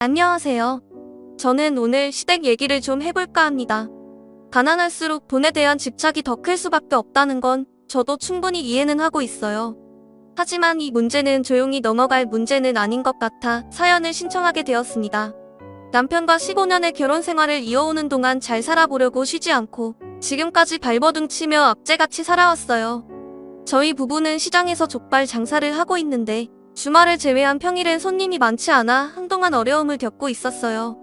안녕하세요. 저는 오늘 시댁 얘기를 좀 해볼까 합니다. 가난할수록 돈에 대한 집착이 더 클 수밖에 없다는 건 저도 충분히 이해는 하고 있어요. 하지만 이 문제는 조용히 넘어갈 문제는 아닌 것 같아 사연을 신청하게 되었습니다. 남편과 15년의 결혼 생활을 이어오는 동안 잘 살아보려고 쉬지 않고 지금까지 발버둥 치며 악재같이 살아왔어요. 저희 부부는 시장에서 족발 장사를 하고 있는데 주말을 제외한 평일엔 손님이 많지 않아 한동안 어려움을 겪고 있었어요.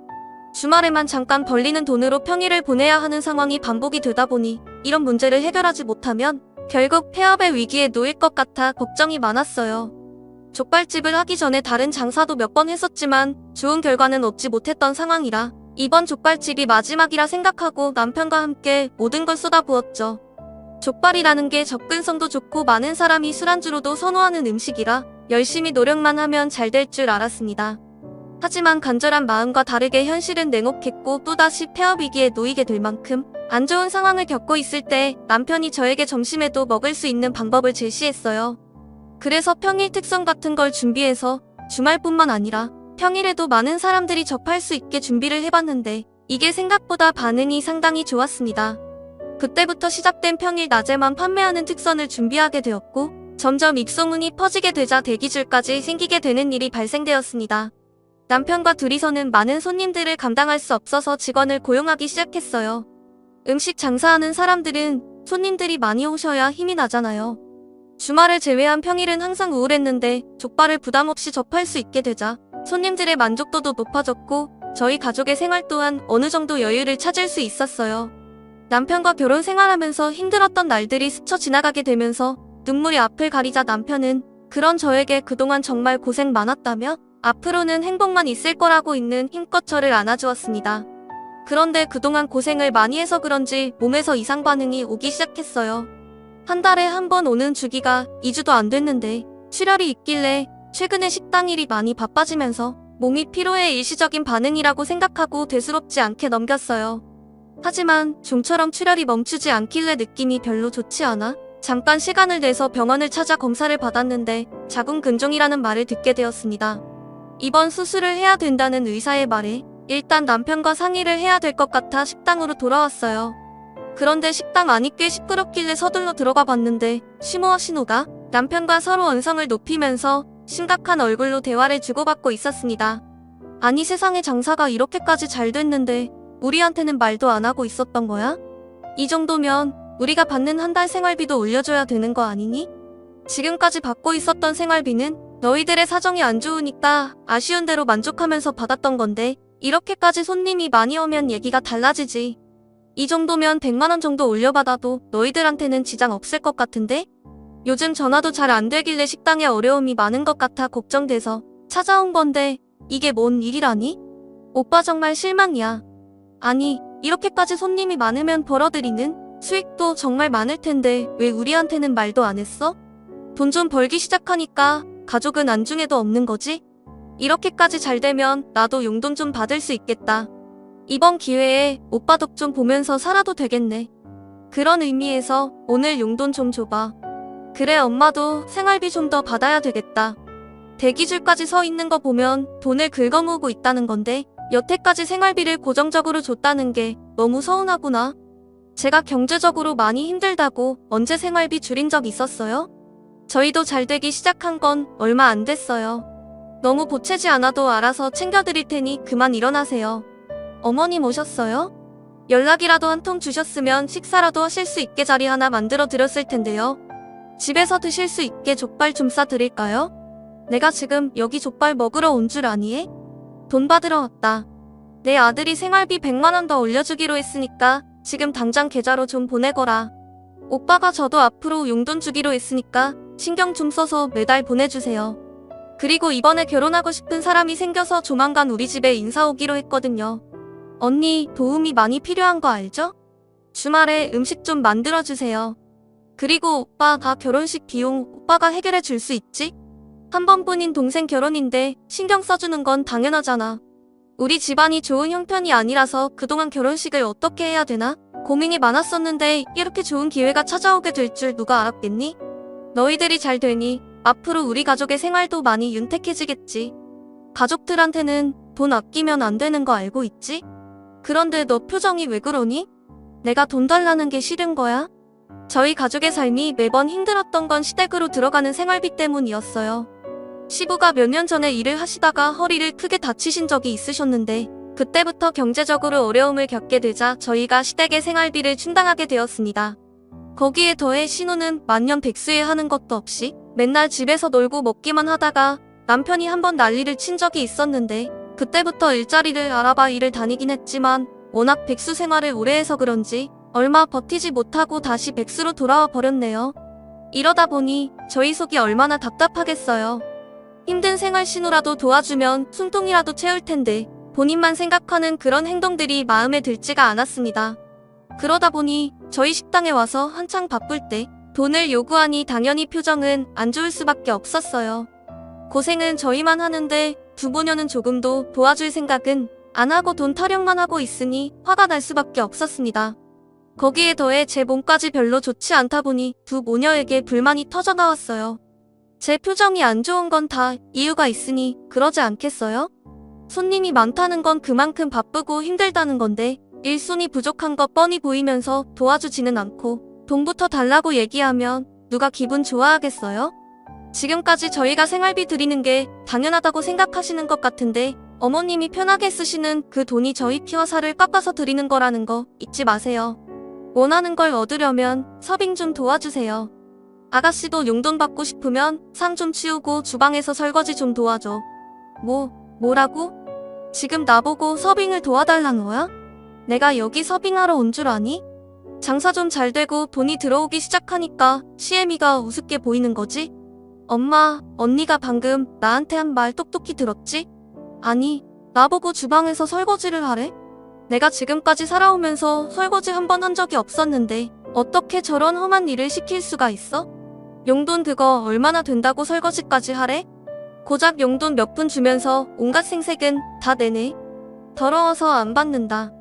주말에만 잠깐 벌리는 돈으로 평일을 보내야 하는 상황이 반복이 되다 보니 이런 문제를 해결하지 못하면 결국 폐업의 위기에 놓일 것 같아 걱정이 많았어요. 족발집을 하기 전에 다른 장사도 몇 번 했었지만 좋은 결과는 얻지 못했던 상황이라 이번 족발집이 마지막이라 생각하고 남편과 함께 모든 걸 쏟아부었죠. 족발이라는 게 접근성도 좋고 많은 사람이 술안주로도 선호하는 음식이라 열심히 노력만 하면 잘 될 줄 알았습니다. 하지만 간절한 마음과 다르게 현실은 냉혹했고 또다시 폐업 위기에 놓이게 될 만큼 안 좋은 상황을 겪고 있을 때 남편이 저에게 점심에도 먹을 수 있는 방법을 제시했어요. 그래서 평일 특선 같은 걸 준비해서 주말뿐만 아니라 평일에도 많은 사람들이 접할 수 있게 준비를 해봤는데 이게 생각보다 반응이 상당히 좋았습니다. 그때부터 시작된 평일 낮에만 판매하는 특선을 준비하게 되었고 점점 입소문이 퍼지게 되자 대기줄까지 생기게 되는 일이 발생되었습니다. 남편과 둘이서는 많은 손님들을 감당할 수 없어서 직원을 고용하기 시작했어요. 음식 장사하는 사람들은 손님들이 많이 오셔야 힘이 나잖아요. 주말을 제외한 평일은 항상 우울했는데 족발을 부담없이 접할 수 있게 되자 손님들의 만족도도 높아졌고 저희 가족의 생활 또한 어느 정도 여유를 찾을 수 있었어요. 남편과 결혼 생활하면서 힘들었던 날들이 스쳐 지나가게 되면서 눈물이 앞을 가리자 남편은 그런 저에게 그동안 정말 고생 많았다며 앞으로는 행복만 있을 거라고 있는 힘껏 저를 안아주었습니다. 그런데 그동안 고생을 많이 해서 그런지 몸에서 이상 반응이 오기 시작했어요. 한 달에 한 번 오는 주기가 2주도 안 됐는데 출혈이 있길래 최근에 식당 일이 많이 바빠지면서 몸이 피로해 일시적인 반응이라고 생각하고 대수롭지 않게 넘겼어요. 하지만 좀처럼 출혈이 멈추지 않길래 느낌이 별로 좋지 않아 잠깐 시간을 내서 병원을 찾아 검사를 받았는데 자궁근종이라는 말을 듣게 되었습니다. 이번 수술을 해야 된다는 의사의 말에 일단 남편과 상의를 해야 될 것 같아 식당으로 돌아왔어요. 그런데 식당 안이 꽤 시끄럽길래 서둘러 들어가 봤는데 시모와 신호가 남편과 서로 언성을 높이면서 심각한 얼굴로 대화를 주고받고 있었습니다. 아니 세상에 장사가 이렇게까지 잘 됐는데 우리한테는 말도 안 하고 있었던 거야? 이 정도면 우리가 받는 한 달 생활비도 올려줘야 되는 거 아니니? 지금까지 받고 있었던 생활비는 너희들의 사정이 안 좋으니까 아쉬운 대로 만족하면서 받았던 건데 이렇게까지 손님이 많이 오면 얘기가 달라지지. 이 정도면 100만 원 정도 올려받아도 너희들한테는 지장 없을 것 같은데? 요즘 전화도 잘 안 되길래 식당에 어려움이 많은 것 같아 걱정돼서 찾아온 건데 이게 뭔 일이라니? 오빠 정말 실망이야. 아니 이렇게까지 손님이 많으면 벌어들이는 수익도 정말 많을 텐데 왜 우리한테는 말도 안 했어? 돈 좀 벌기 시작하니까 가족은 안중에도 없는 거지? 이렇게까지 잘 되면 나도 용돈 좀 받을 수 있겠다. 이번 기회에 오빠 덕 좀 보면서 살아도 되겠네. 그런 의미에서 오늘 용돈 좀 줘봐. 그래 엄마도 생활비 좀 더 받아야 되겠다. 대기줄까지 서 있는 거 보면 돈을 긁어모으고 있다는 건데 여태까지 생활비를 고정적으로 줬다는 게 너무 서운하구나. 제가 경제적으로 많이 힘들다고 언제 생활비 줄인 적 있었어요? 저희도 잘 되기 시작한 건 얼마 안 됐어요. 너무 보채지 않아도 알아서 챙겨드릴 테니 그만 일어나세요. 어머님 오셨어요? 연락이라도 한 통 주셨으면 식사라도 하실 수 있게 자리 하나 만들어 드렸을 텐데요. 집에서 드실 수 있게 족발 좀 싸드릴까요? 내가 지금 여기 족발 먹으러 온 줄 아니? 돈 받으러 왔다. 내 아들이 생활비 100만 원 더 올려주기로 했으니까 지금 당장 계좌로 좀 보내거라. 오빠가 저도 앞으로 용돈 주기로 했으니까 신경 좀 써서 매달 보내주세요. 그리고 이번에 결혼하고 싶은 사람이 생겨서 조만간 우리 집에 인사 오기로 했거든요. 언니 도움이 많이 필요한 거 알죠? 주말에 음식 좀 만들어주세요. 그리고 오빠 다 결혼식 비용 오빠가 해결해 줄 수 있지? 한 번뿐인 동생 결혼인데 신경 써주는 건 당연하잖아. 우리 집안이 좋은 형편이 아니라서 그동안 결혼식을 어떻게 해야 되나 고민이 많았었는데 이렇게 좋은 기회가 찾아오게 될 줄 누가 알았겠니? 너희들이 잘 되니 앞으로 우리 가족의 생활도 많이 윤택해지겠지. 가족들한테는 돈 아끼면 안 되는 거 알고 있지? 그런데 너 표정이 왜 그러니? 내가 돈 달라는 게 싫은 거야? 저희 가족의 삶이 매번 힘들었던 건 시댁으로 들어가는 생활비 때문이었어요. 시부가 몇 년 전에 일을 하시다가 허리를 크게 다치신 적이 있으셨는데 그때부터 경제적으로 어려움을 겪게 되자 저희가 시댁의 생활비를 충당하게 되었습니다. 거기에 더해 신우는 만년백수에 하는 것도 없이 맨날 집에서 놀고 먹기만 하다가 남편이 한번 난리를 친 적이 있었는데 그때부터 일자리를 알아봐 일을 다니긴 했지만 워낙 백수 생활을 오래 해서 그런지 얼마 버티지 못하고 다시 백수로 돌아와 버렸네요. 이러다 보니 저희 속이 얼마나 답답하겠어요. 힘든 생활 신우라도 도와주면 숨통이라도 채울 텐데 본인만 생각하는 그런 행동들이 마음에 들지가 않았습니다. 그러다 보니 저희 식당에 와서 한창 바쁠 때 돈을 요구하니 당연히 표정은 안 좋을 수밖에 없었어요. 고생은 저희만 하는데 두 모녀는 조금도 도와줄 생각은 안 하고 돈 타령만 하고 있으니 화가 날 수밖에 없었습니다. 거기에 더해 제 몸까지 별로 좋지 않다 보니 두 모녀에게 불만이 터져나왔어요. 제 표정이 안 좋은 건 다 이유가 있으니 그러지 않겠어요? 손님이 많다는 건 그만큼 바쁘고 힘들다는 건데 일손이 부족한 것 뻔히 보이면서 도와주지는 않고 돈부터 달라고 얘기하면 누가 기분 좋아하겠어요? 지금까지 저희가 생활비 드리는 게 당연하다고 생각하시는 것 같은데 어머님이 편하게 쓰시는 그 돈이 저희 피와 살을 깎아서 드리는 거라는 거 잊지 마세요. 원하는 걸 얻으려면 서빙 좀 도와주세요. 아가씨도 용돈 받고 싶으면 상 좀 치우고 주방에서 설거지 좀 도와줘. 뭐라고? 지금 나보고 서빙을 도와달라는 거야? 내가 여기 서빙하러 온 줄 아니? 장사 좀 잘 되고 돈이 들어오기 시작하니까 시애미가 우습게 보이는 거지? 엄마, 언니가 방금 나한테 한 말 똑똑히 들었지? 아니, 나보고 주방에서 설거지를 하래? 내가 지금까지 살아오면서 설거지 한 번 한 적이 없었는데 어떻게 저런 험한 일을 시킬 수가 있어? 용돈 그거 얼마나 된다고 설거지까지 하래? 고작 용돈 몇 푼 주면서 온갖 생색은 다 내네. 더러워서 안 받는다.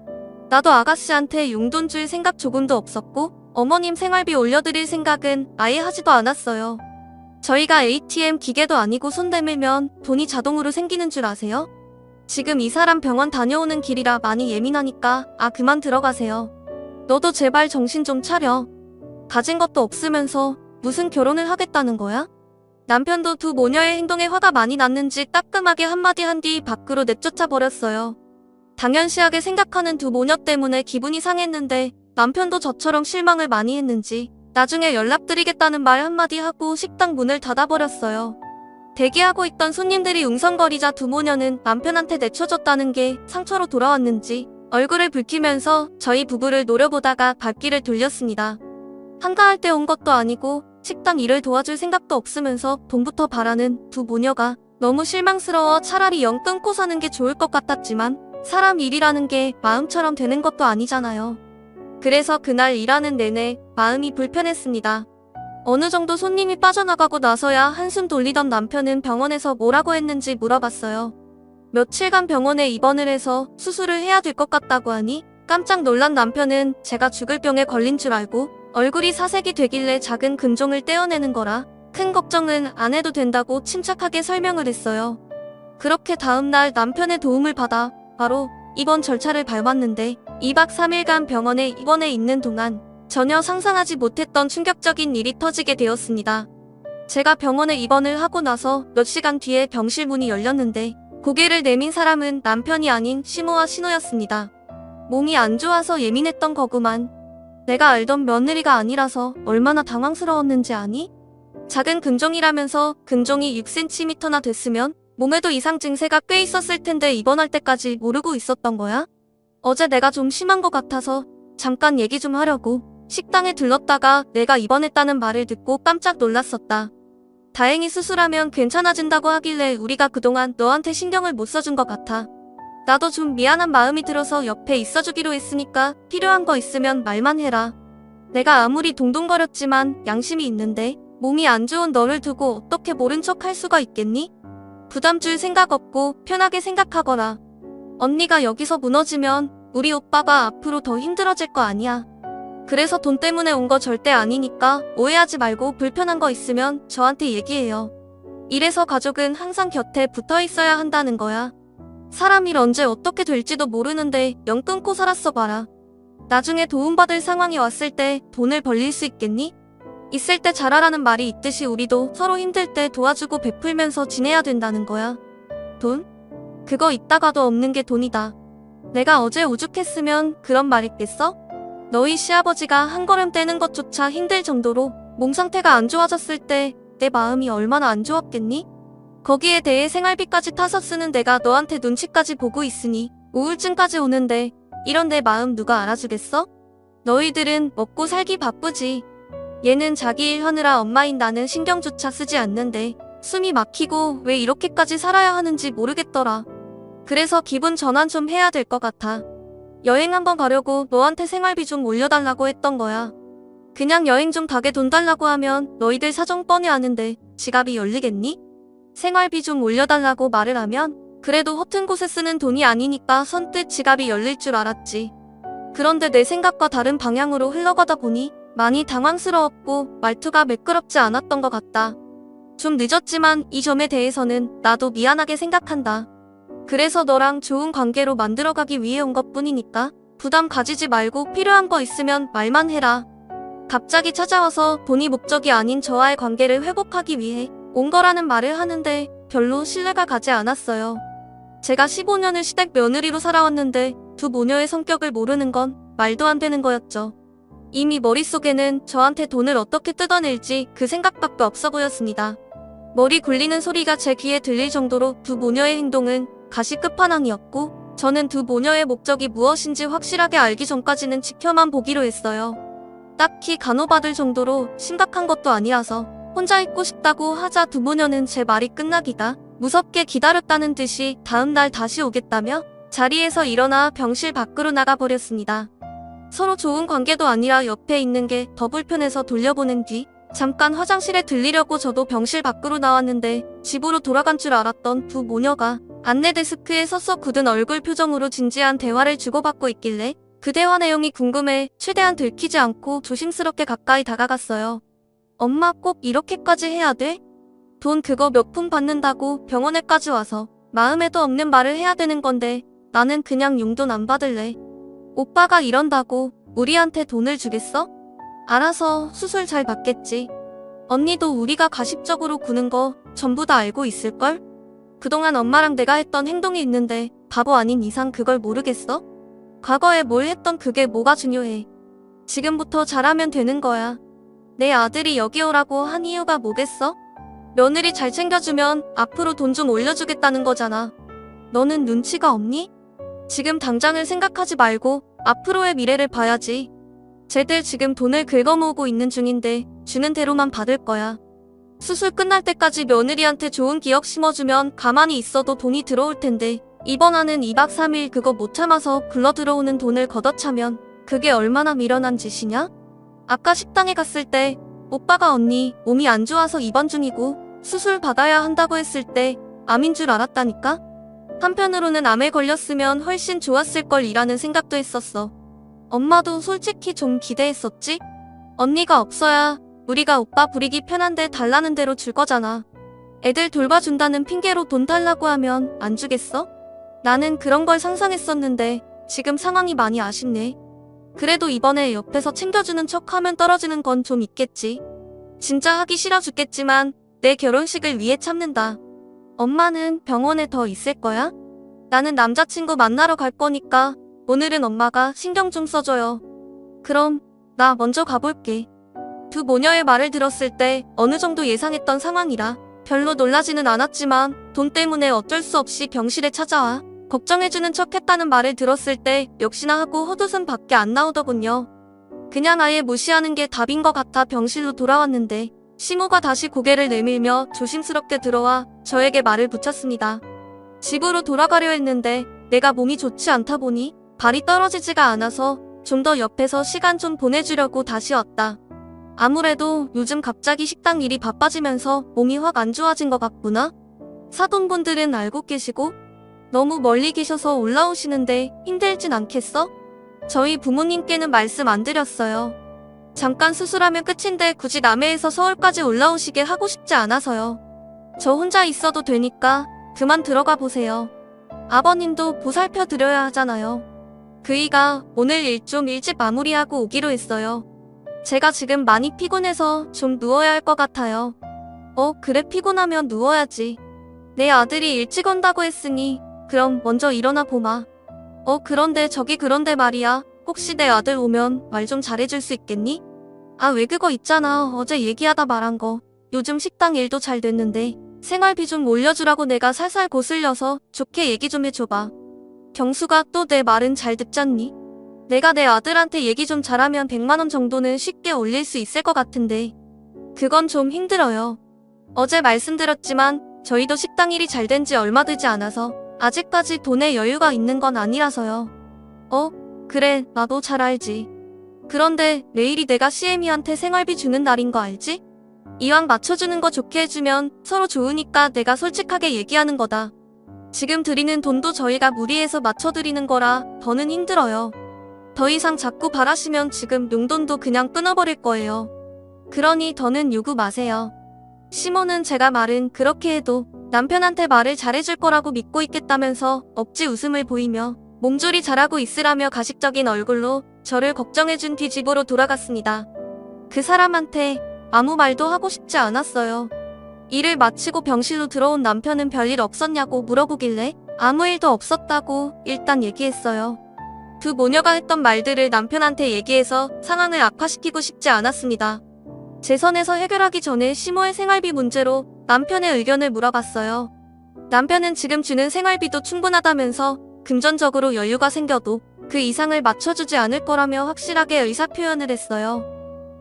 나도 아가씨한테 용돈 줄 생각 조금도 없었고 어머님 생활비 올려드릴 생각은 아예 하지도 않았어요. 저희가 ATM 기계도 아니고 손 대밀면 돈이 자동으로 생기는 줄 아세요? 지금 이 사람 병원 다녀오는 길이라 많이 예민하니까 그만 들어가세요. 너도 제발 정신 좀 차려. 가진 것도 없으면서 무슨 결혼을 하겠다는 거야? 남편도 두 모녀의 행동에 화가 많이 났는지 따끔하게 한마디 한 뒤 밖으로 내쫓아 버렸어요. 당연시하게 생각하는 두 모녀 때문에 기분이 상했는데 남편도 저처럼 실망을 많이 했는지 나중에 연락드리겠다는 말 한마디 하고 식당 문을 닫아버렸어요. 대기하고 있던 손님들이 웅성거리자 두 모녀는 남편한테 내쳐줬다는 게 상처로 돌아왔는지 얼굴을 붉히면서 저희 부부를 노려보다가 발길을 돌렸습니다. 한가할 때 온 것도 아니고 식당 일을 도와줄 생각도 없으면서 돈부터 바라는 두 모녀가 너무 실망스러워 차라리 영 끊고 사는 게 좋을 것 같았지만 사람 일이라는 게 마음처럼 되는 것도 아니잖아요. 그래서 그날 일하는 내내 마음이 불편했습니다. 어느 정도 손님이 빠져나가고 나서야 한숨 돌리던 남편은 병원에서 뭐라고 했는지 물어봤어요. 며칠간 병원에 입원을 해서 수술을 해야 될 것 같다고 하니 깜짝 놀란 남편은 제가 죽을 병에 걸린 줄 알고 얼굴이 사색이 되길래 작은 금종을 떼어내는 거라 큰 걱정은 안 해도 된다고 침착하게 설명을 했어요. 그렇게 다음날 남편의 도움을 받아 바로 입원 절차를 밟았는데 2박 3일간 병원에 입원해 있는 동안 전혀 상상하지 못했던 충격적인 일이 터지게 되었습니다. 제가 병원에 입원을 하고 나서 몇 시간 뒤에 병실 문이 열렸는데 고개를 내민 사람은 남편이 아닌 시모와 신우였습니다. 몸이 안 좋아서 예민했던 거구만. 내가 알던 며느리가 아니라서 얼마나 당황스러웠는지 아니? 작은 근종이라면서 근종이 6cm나 됐으면 몸에도 이상 증세가 꽤 있었을 텐데 입원할 때까지 모르고 있었던 거야? 어제 내가 좀 심한 것 같아서 잠깐 얘기 좀 하려고 식당에 들렀다가 내가 입원했다는 말을 듣고 깜짝 놀랐었다. 다행히 수술하면 괜찮아진다고 하길래 우리가 그동안 너한테 신경을 못 써준 것 같아. 나도 좀 미안한 마음이 들어서 옆에 있어주기로 했으니까 필요한 거 있으면 말만 해라. 내가 아무리 동동거렸지만 양심이 있는데 몸이 안 좋은 너를 두고 어떻게 모른 척 할 수가 있겠니? 부담 줄 생각 없고 편하게 생각하거라. 언니가 여기서 무너지면 우리 오빠가 앞으로 더 힘들어질 거 아니야. 그래서 돈 때문에 온 거 절대 아니니까 오해하지 말고 불편한 거 있으면 저한테 얘기해요. 이래서 가족은 항상 곁에 붙어 있어야 한다는 거야. 사람 일 언제 어떻게 될지도 모르는데 영 끊고 살았어 봐라. 나중에 도움받을 상황이 왔을 때 돈을 벌릴 수 있겠니? 있을 때 잘하라는 말이 있듯이 우리도 서로 힘들 때 도와주고 베풀면서 지내야 된다는 거야. 돈? 그거 있다가도 없는 게 돈이다. 내가 어제 오죽했으면 그런 말 했겠어? 너희 시아버지가 한 걸음 떼는 것조차 힘들 정도로 몸 상태가 안 좋아졌을 때 내 마음이 얼마나 안 좋았겠니? 거기에 대해 생활비까지 타서 쓰는 내가 너한테 눈치까지 보고 있으니 우울증까지 오는데 이런 내 마음 누가 알아주겠어? 너희들은 먹고 살기 바쁘지. 얘는 자기 일 하느라 엄마인 나는 신경조차 쓰지 않는데 숨이 막히고 왜 이렇게까지 살아야 하는지 모르겠더라. 그래서 기분 전환 좀 해야 될 것 같아. 여행 한번 가려고 너한테 생활비 좀 올려달라고 했던 거야. 그냥 여행 좀 가게 돈 달라고 하면 너희들 사정 뻔히 아는데 지갑이 열리겠니? 생활비 좀 올려달라고 말을 하면 그래도 허튼 곳에 쓰는 돈이 아니니까 선뜻 지갑이 열릴 줄 알았지. 그런데 내 생각과 다른 방향으로 흘러가다 보니 많이 당황스러웠고 말투가 매끄럽지 않았던 것 같다. 좀 늦었지만 이 점에 대해서는 나도 미안하게 생각한다. 그래서 너랑 좋은 관계로 만들어가기 위해 온 것뿐이니까 부담 가지지 말고 필요한 거 있으면 말만 해라. 갑자기 찾아와서 돈이 목적이 아닌 저와의 관계를 회복하기 위해 온 거라는 말을 하는데 별로 신뢰가 가지 않았어요. 제가 15년을 시댁 며느리로 살아왔는데 두 모녀의 성격을 모르는 건 말도 안 되는 거였죠. 이미 머릿속에는 저한테 돈을 어떻게 뜯어낼지 그 생각밖에 없어 보였습니다. 머리 굴리는 소리가 제 귀에 들릴 정도로 두 모녀의 행동은 가시 끝판왕이었고 저는 두 모녀의 목적이 무엇인지 확실하게 알기 전까지는 지켜만 보기로 했어요. 딱히 간호받을 정도로 심각한 것도 아니라서 혼자 있고 싶다고 하자 두 모녀는 제 말이 끝나기가 무섭게 기다렸다는 듯이 다음날 다시 오겠다며 자리에서 일어나 병실 밖으로 나가버렸습니다. 서로 좋은 관계도 아니라 옆에 있는 게 더 불편해서 돌려보낸 뒤 잠깐 화장실에 들리려고 저도 병실 밖으로 나왔는데 집으로 돌아간 줄 알았던 두 모녀가 안내 데스크에 서서 굳은 얼굴 표정으로 진지한 대화를 주고받고 있길래 그 대화 내용이 궁금해 최대한 들키지 않고 조심스럽게 가까이 다가갔어요. 엄마 꼭 이렇게까지 해야 돼? 돈 그거 몇 푼 받는다고 병원에까지 와서 마음에도 없는 말을 해야 되는 건데 나는 그냥 용돈 안 받을래. 오빠가 이런다고 우리한테 돈을 주겠어? 알아서 수술 잘 받겠지. 언니도 우리가 가십적으로 구는 거 전부 다 알고 있을걸? 그동안 엄마랑 내가 했던 행동이 있는데 바보 아닌 이상 그걸 모르겠어? 과거에 뭘 했던 그게 뭐가 중요해. 지금부터 잘하면 되는 거야. 내 아들이 여기 오라고 한 이유가 뭐겠어? 며느리 잘 챙겨주면 앞으로 돈 좀 올려주겠다는 거잖아. 너는 눈치가 없니? 지금 당장을 생각하지 말고 앞으로의 미래를 봐야지. 쟤들 지금 돈을 긁어모으고 있는 중인데 주는 대로만 받을 거야. 수술 끝날 때까지 며느리한테 좋은 기억 심어주면 가만히 있어도 돈이 들어올 텐데 입원하는 2박 3일 그거 못 참아서 굴러 들어오는 돈을 걷어차면 그게 얼마나 미련한 짓이냐? 아까 식당에 갔을 때 오빠가 언니 몸이 안 좋아서 입원 중이고 수술 받아야 한다고 했을 때 암인 줄 알았다니까? 한편으로는 암에 걸렸으면 훨씬 좋았을 걸 이라는 생각도 했었어. 엄마도 솔직히 좀 기대했었지? 언니가 없어야 우리가 오빠 부리기 편한데 달라는 대로 줄 거잖아. 애들 돌봐준다는 핑계로 돈 달라고 하면 안 주겠어? 나는 그런 걸 상상했었는데 지금 상황이 많이 아쉽네. 그래도 이번에 옆에서 챙겨주는 척하면 떨어지는 건 좀 있겠지. 진짜 하기 싫어 죽겠지만 내 결혼식을 위해 참는다. 엄마는 병원에 더 있을 거야? 나는 남자친구 만나러 갈 거니까 오늘은 엄마가 신경 좀 써줘요. 그럼 나 먼저 가볼게. 두 모녀의 말을 들었을 때 어느 정도 예상했던 상황이라 별로 놀라지는 않았지만 돈 때문에 어쩔 수 없이 병실에 찾아와 걱정해주는 척 했다는 말을 들었을 때 역시나 하고 헛웃음 밖에 안 나오더군요. 그냥 아예 무시하는 게 답인 것 같아 병실로 돌아왔는데 시모가 다시 고개를 내밀며 조심스럽게 들어와 저에게 말을 붙였습니다. 집으로 돌아가려 했는데 내가 몸이 좋지 않다 보니 발이 떨어지지가 않아서 좀 더 옆에서 시간 좀 보내주려고 다시 왔다. 아무래도 요즘 갑자기 식당 일이 바빠지면서 몸이 확 안 좋아진 것 같구나. 사돈분들은 알고 계시고 너무 멀리 계셔서 올라오시는데 힘들진 않겠어? 저희 부모님께는 말씀 안 드렸어요. 잠깐 수술하면 끝인데 굳이 남해에서 서울까지 올라오시게 하고 싶지 않아서요. 저 혼자 있어도 되니까 그만 들어가 보세요. 아버님도 보살펴 드려야 하잖아요. 그이가 오늘 일 좀 일찍 마무리하고 오기로 했어요. 제가 지금 많이 피곤해서 좀 누워야 할 것 같아요. 그래, 피곤하면 누워야지. 내 아들이 일찍 온다고 했으니 그럼 먼저 일어나 보마. 그런데 말이야. 혹시 내 아들 오면 말 좀 잘해줄 수 있겠니? 왜 그거 있잖아. 어제 얘기하다 말한 거. 요즘 식당 일도 잘 됐는데 생활비 좀 올려주라고 내가 살살 거슬려서 좋게 얘기 좀 해줘봐. 경수가 또 내 말은 잘 듣잖니? 내가 내 아들한테 얘기 좀 잘하면 100만 원 정도는 쉽게 올릴 수 있을 것 같은데 그건 좀 힘들어요. 어제 말씀드렸지만 저희도 식당 일이 잘 된 지 얼마 되지 않아서 아직까지 돈에 여유가 있는 건 아니라서요. 그래, 나도 잘 알지. 그런데 내일이 내가 시애미한테 생활비 주는 날인 거 알지? 이왕 맞춰주는 거 좋게 해주면 서로 좋으니까 내가 솔직하게 얘기하는 거다. 지금 드리는 돈도 저희가 무리해서 맞춰드리는 거라 더는 힘들어요. 더 이상 자꾸 바라시면 지금 용돈도 그냥 끊어버릴 거예요. 그러니 더는 요구 마세요. 시모는 제가 말은 그렇게 해도 남편한테 말을 잘해줄 거라고 믿고 있겠다면서 억지 웃음을 보이며 몸조리 잘하고 있으라며 가식적인 얼굴로 저를 걱정해준 뒤 집으로 돌아갔습니다. 그 사람한테 아무 말도 하고 싶지 않았어요. 일을 마치고 병실로 들어온 남편은 별일 없었냐고 물어보길래 아무 일도 없었다고 일단 얘기했어요. 두 모녀가 했던 말들을 남편한테 얘기해서 상황을 악화시키고 싶지 않았습니다. 제 선에서 해결하기 전에 시모의 생활비 문제로 남편의 의견을 물어봤어요. 남편은 지금 주는 생활비도 충분하다면서 금전적으로 여유가 생겨도 그 이상을 맞춰주지 않을 거라며 확실하게 의사표현을 했어요.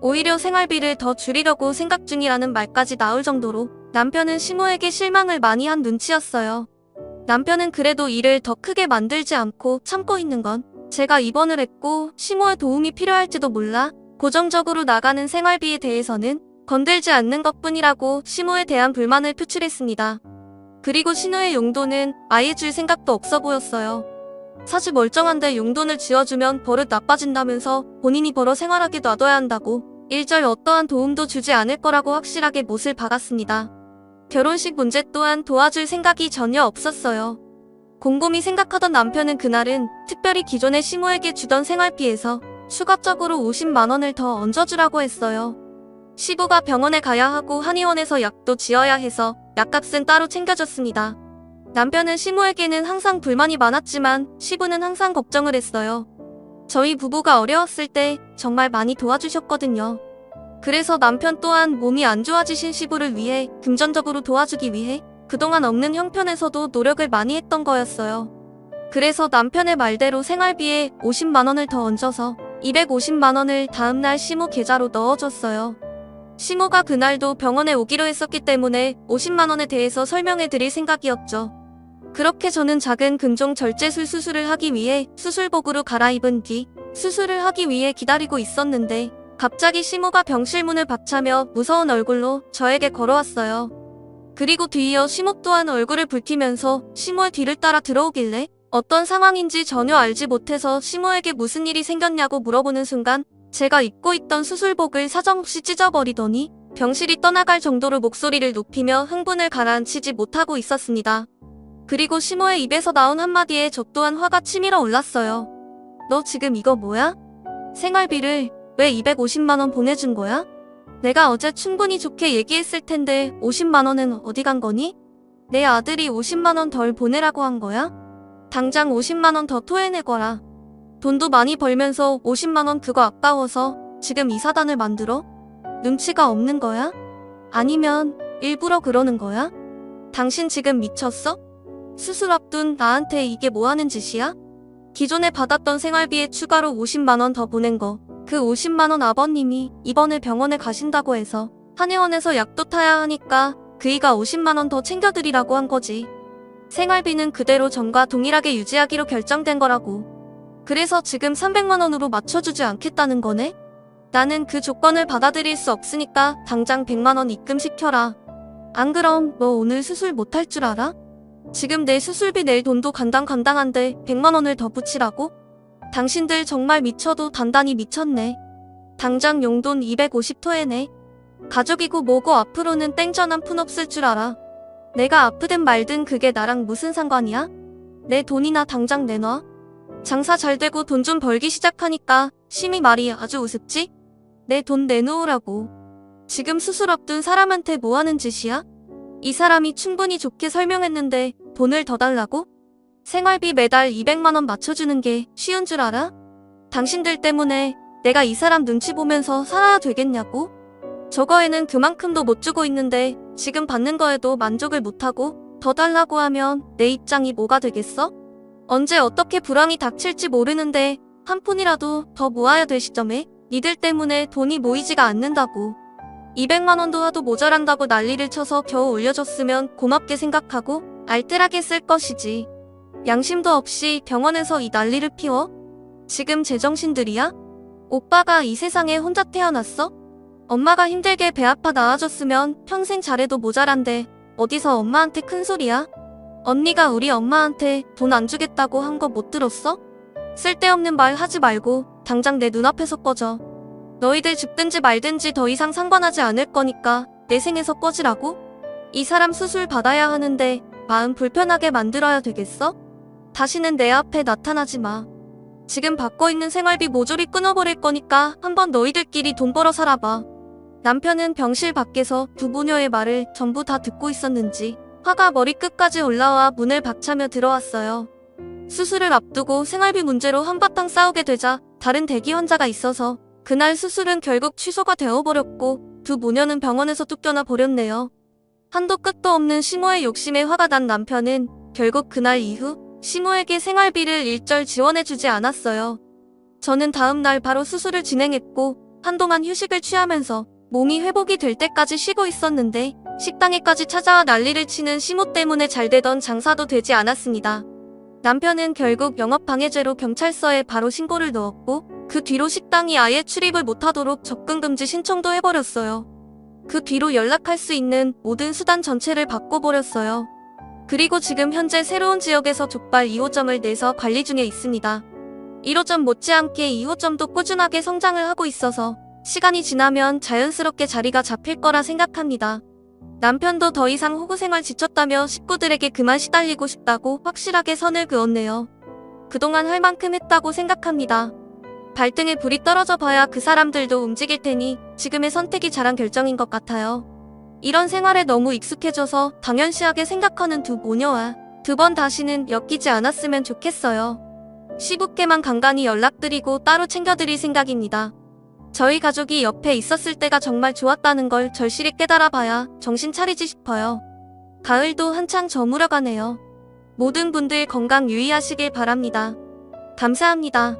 오히려 생활비를 더 줄이려고 생각 중이라는 말까지 나올 정도로 남편은 시모에게 실망을 많이 한 눈치였어요. 남편은 그래도 일을 더 크게 만들지 않고 참고 있는 건 제가 입원을 했고 시모의 도움이 필요할지도 몰라 고정적으로 나가는 생활비에 대해서는 건들지 않는 것뿐이라고 시모에 대한 불만을 표출했습니다. 그리고 신우의 용돈은 아예 줄 생각도 없어 보였어요. 사실 멀쩡한데 용돈을 지어주면 버릇 나빠진다면서 본인이 벌어 생활하게 놔둬야 한다고 일절 어떠한 도움도 주지 않을 거라고 확실하게 못을 박았습니다. 결혼식 문제 또한 도와줄 생각이 전혀 없었어요. 곰곰이 생각하던 남편은 그날은 특별히 기존에 시모에게 주던 생활비에서 추가적으로 50만 원을 더 얹어주라고 했어요. 시부가 병원에 가야 하고 한의원에서 약도 지어야 해서 약값은 따로 챙겨줬습니다. 남편은 시모에게는 항상 불만이 많았지만 시부는 항상 걱정을 했어요. 저희 부부가 어려웠을 때 정말 많이 도와주셨거든요. 그래서 남편 또한 몸이 안 좋아지신 시부를 위해 금전적으로 도와주기 위해 그동안 없는 형편에서도 노력을 많이 했던 거였어요. 그래서 남편의 말대로 생활비에 50만 원을 더 얹어서 250만 원을 다음날 시모 계좌로 넣어줬어요. 시모가 그날도 병원에 오기로 했었기 때문에 50만 원에 대해서 설명해 드릴 생각이었죠. 그렇게 저는 작은 근종 절제술 수술을 하기 위해 수술복으로 갈아입은 뒤 수술을 하기 위해 기다리고 있었는데 갑자기 시모가 병실 문을 박차며 무서운 얼굴로 저에게 걸어왔어요. 그리고 뒤이어 시모 또한 얼굴을 붉히면서 시모의 뒤를 따라 들어오길래 어떤 상황인지 전혀 알지 못해서 시모에게 무슨 일이 생겼냐고 물어보는 순간 제가 입고 있던 수술복을 사정없이 찢어버리더니 병실이 떠나갈 정도로 목소리를 높이며 흥분을 가라앉히지 못하고 있었습니다. 그리고 시모의 입에서 나온 한마디에 저 또한 화가 치밀어 올랐어요. 너 지금 이거 뭐야? 생활비를 왜 250만 원 보내준 거야? 내가 어제 충분히 좋게 얘기했을 텐데 50만 원은 어디 간 거니? 내 아들이 50만 원 덜 보내라고 한 거야? 당장 50만 원 더 토해내거라. 돈도 많이 벌면서 50만 원 그거 아까워서 지금 이 사단을 만들어? 눈치가 없는 거야? 아니면 일부러 그러는 거야? 당신 지금 미쳤어? 수술 앞둔 나한테 이게 뭐 하는 짓이야? 기존에 받았던 생활비에 추가로 50만 원 더 보낸 거. 그 50만 원 아버님이 이번에 병원에 가신다고 해서 한의원에서 약도 타야 하니까 그이가 50만 원 더 챙겨드리라고 한 거지. 생활비는 그대로 전과 동일하게 유지하기로 결정된 거라고. 그래서 지금 300만 원으로 맞춰주지 않겠다는 거네? 나는 그 조건을 받아들일 수 없으니까 당장 100만 원 입금시켜라. 안 그럼 너 오늘 수술 못할 줄 알아? 지금 내 수술비 낼 돈도 간당간당한데 100만 원을 더 붙이라고? 당신들 정말 미쳐도 단단히 미쳤네. 당장 용돈 250 토해내. 가족이고 뭐고 앞으로는 땡전 한 푼 없을 줄 알아. 내가 아프든 말든 그게 나랑 무슨 상관이야? 내 돈이나 당장 내놔. 장사 잘 되고 돈 좀 벌기 시작하니까 심히 말이 아주 우습지? 내 돈 내놓으라고. 지금 수술 앞둔 사람한테 뭐 하는 짓이야? 이 사람이 충분히 좋게 설명했는데 돈을 더 달라고? 생활비 매달 200만 원 맞춰주는 게 쉬운 줄 알아? 당신들 때문에 내가 이 사람 눈치 보면서 살아야 되겠냐고? 저거에는 그만큼도 못 주고 있는데 지금 받는 거에도 만족을 못하고 더 달라고 하면 내 입장이 뭐가 되겠어? 언제 어떻게 불황이 닥칠지 모르는데 한 푼이라도 더 모아야 될 시점에 니들 때문에 돈이 모이지가 않는다고. 200만 원도 하도 모자란다고 난리를 쳐서 겨우 올려줬으면 고맙게 생각하고 알뜰하게 쓸 것이지. 양심도 없이 병원에서 이 난리를 피워? 지금 제정신들이야? 오빠가 이 세상에 혼자 태어났어? 엄마가 힘들게 배 아파 낳아줬으면 평생 잘해도 모자란데 어디서 엄마한테 큰 소리야? 언니가 우리 엄마한테 돈 안 주겠다고 한 거 못 들었어? 쓸데없는 말 하지 말고 당장 내 눈앞에서 꺼져. 너희들 죽든지 말든지 더 이상 상관하지 않을 거니까 내 생에서 꺼지라고? 이 사람 수술 받아야 하는데 마음 불편하게 만들어야 되겠어? 다시는 내 앞에 나타나지 마. 지금 받고 있는 생활비 모조리 끊어버릴 거니까 한번 너희들끼리 돈 벌어 살아봐. 남편은 병실 밖에서 두 모녀의 말을 전부 다 듣고 있었는지 화가 머리끝까지 올라와 문을 박차며 들어왔어요. 수술을 앞두고 생활비 문제로 한바탕 싸우게 되자 다른 대기 환자가 있어서 그날 수술은 결국 취소가 되어버렸고 두 모녀는 병원에서 쫓겨나 버렸네요. 한도 끝도 없는 시모의 욕심에 화가 난 남편은 결국 그날 이후 시모에게 생활비를 일절 지원해주지 않았어요. 저는 다음 날 바로 수술을 진행했고 한동안 휴식을 취하면서 몸이 회복이 될 때까지 쉬고 있었는데 식당에까지 찾아와 난리를 치는 시모 때문에 잘 되던 장사도 되지 않았습니다. 남편은 결국 영업방해죄로 경찰서에 바로 신고를 넣었고 그 뒤로 식당이 아예 출입을 못하도록 접근금지 신청도 해버렸어요. 그 뒤로 연락할 수 있는 모든 수단 전체를 바꿔버렸어요. 그리고 지금 현재 새로운 지역에서 족발 2호점을 내서 관리 중에 있습니다. 1호점 못지않게 2호점도 꾸준하게 성장을 하고 있어서 시간이 지나면 자연스럽게 자리가 잡힐 거라 생각합니다. 남편도 더 이상 호구생활 지쳤다며 식구들에게 그만 시달리고 싶다고 확실하게 선을 그었네요. 그동안 할 만큼 했다고 생각합니다. 발등에 불이 떨어져 봐야 그 사람들도 움직일 테니 지금의 선택이 잘한 결정인 것 같아요. 이런 생활에 너무 익숙해져서 당연시하게 생각하는 두 모녀와 두 번 다시는 엮이지 않았으면 좋겠어요. 시부께만 간간히 연락드리고 따로 챙겨드릴 생각입니다. 저희 가족이 옆에 있었을 때가 정말 좋았다는 걸 절실히 깨달아봐야 정신 차리지 싶어요. 가을도 한창 저물어가네요. 모든 분들 건강 유의하시길 바랍니다. 감사합니다.